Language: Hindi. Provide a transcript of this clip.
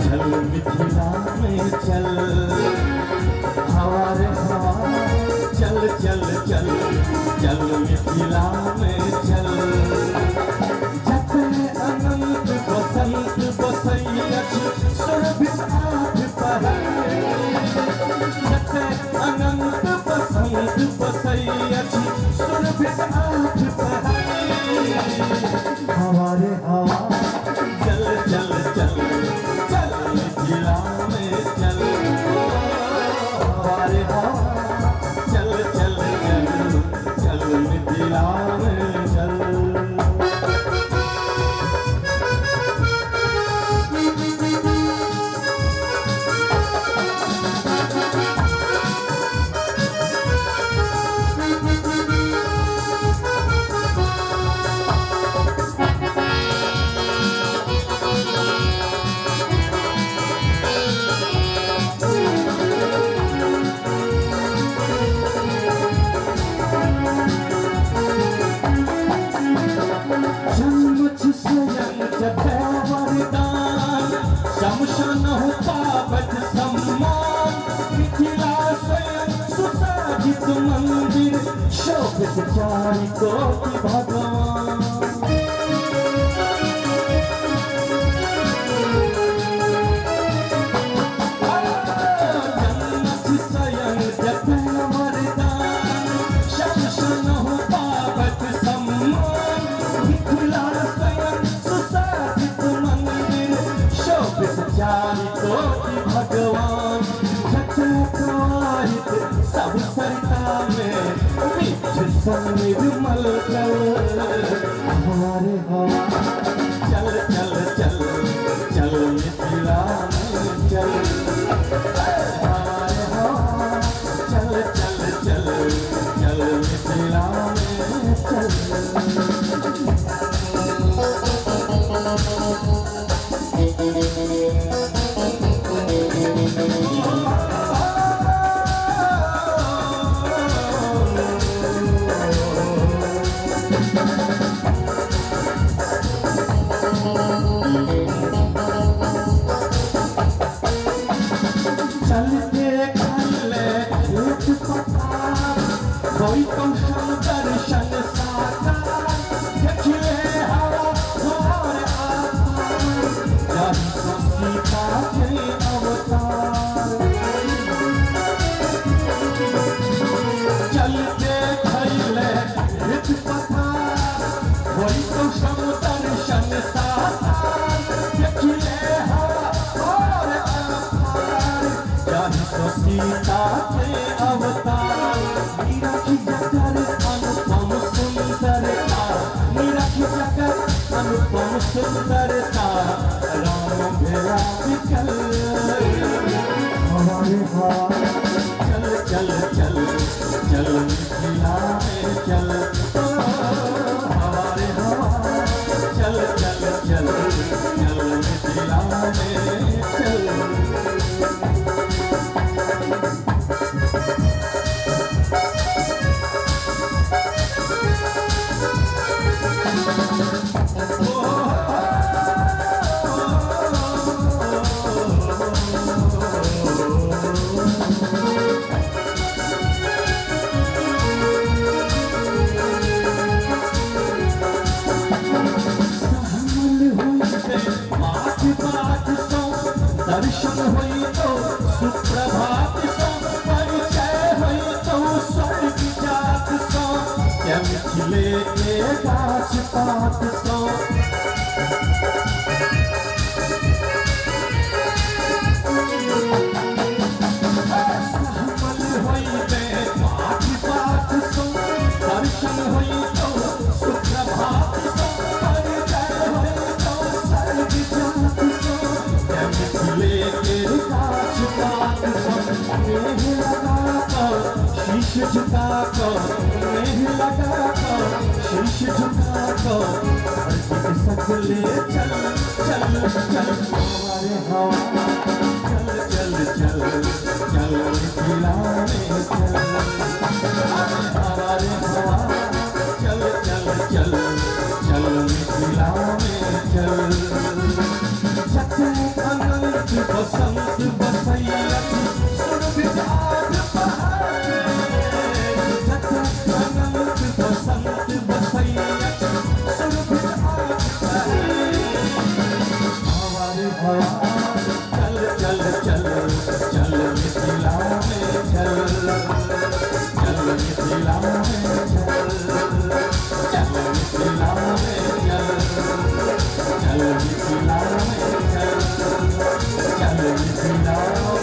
चल मिथिला में चल हवा रे हवा चल चल चल चल मिथिला में चल जतने अनंत बसंत बसैया सुरभित आठ पहर जतने अनंत बसंत बसैया सुरभित आठ पहर हवा रे हवा चल चल चल चल मिथिला में चल हवा रे हवा चल चल चल चल मिथिला में चल शमशान हो पावत सम्मान मिथिला स्वयं सुसज्जित मंदिर शोभित चारि कोटि भगवान जन्मथ स्वयं जपै वरदान शमशान हो पावत सम्मान मिथिला स्वयं सुसज्जित मंदिर शोभित चारि कोटि भगवान जटाकारित सब सरिता में बीच सन निर्मल जल हमारे हवा चल चल चल चल मिथिला में चल हमारे हवा चल चल चल चल मिथिला में चल चलते खल्ले एक पथार कोई तो दर्शन साकार देखिए हवा और आकार जाहि सो सीता के अवतार चलते खल्ले एक पथार कोई तो दर्शन साकार देखिए हवा और आकार सीता के अवतार मीरा की जगत अनुपम सुंदरता मीरा की जगत अनुपम सुंदरता राम भेला विकल हमारे हाथ चल चल चल चल मिथिला में चल हमारे हाथ चल चल चल चल मिथिला में चल दर्शन हुई तो सुप्रभात सो परिचय हुई तो स्वर्ग जात सो क्या मिथिले के गाछ पात सो सहमल हुई बे पाठ पाठ सो दर्शन हुई तो सुप्रभात सो परिचय हुई तो स्वर्ग जात सो क्या मिथिले गाछ पात नेह लगा कर शीश झुका कर नेह लगा कर शीश झुका कर हर सकले चल चल चल हमारे हवा चल चल चल चल मिथिला में चल हमारे हवा चल चल चल चल मिथिला में चल जतने अनंत मिथिला में चल मिथिला